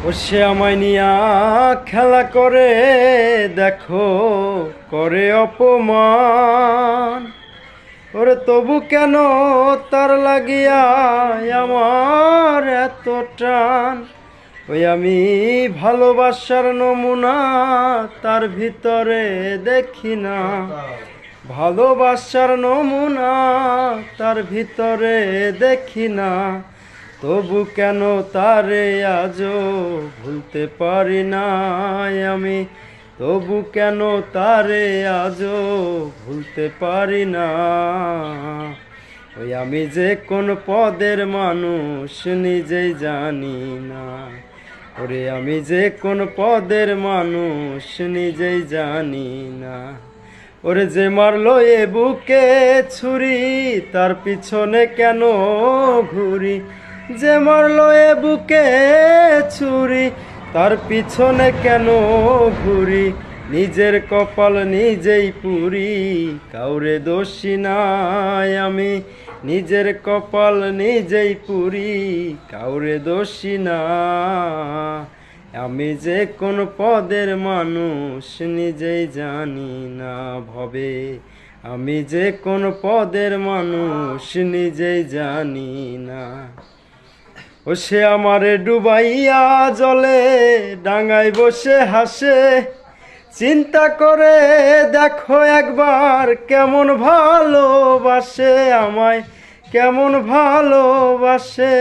ও সে আমায় নিয়া খেলা করে, দেখো করে অপমান। ওরে তবু কেন তার লাগিয়া আমার এত টান। ওই আমি ভালোবাসার নমুনা তার ভিতরে দেখি না, ভালোবাসার নমুনা তার ভিতরে দেখি না। তবু কেন তারে আজও ভুলতে পারি না আমি, তবু কেন তারে আজও ভুলতে পারি না। ওই আমি যে কোন পদের মানুষ নিজেই জানি না, ওরে আমি যে কোন পদের মানুষ নিজেই জানি না। ওরে যে মারলো এ বুকে ছুরি, তার পিছনে কেন ঘুরি। যে মারলো এ বুকে ছুরি, তার পিছনে কেন ঘুরি। নিজের কপাল নিজেই পুরি, কাউরে দোষী নাই আমি। নিজের কপাল নিজেই পুরি, কাউরে দোষী না। আমি যে কোন পদের মানুষ নিজেই জানি না ভবে, আমি যে কোন পদের মানুষ নিজেই জানি না। ও সে আমারে ডুবাইয়া জলে ডাঙায় বসে হাসে, চিন্তা করে দেখো একবার কেমন ভালোবাসে আমায়, কেমন ভালোবাসে।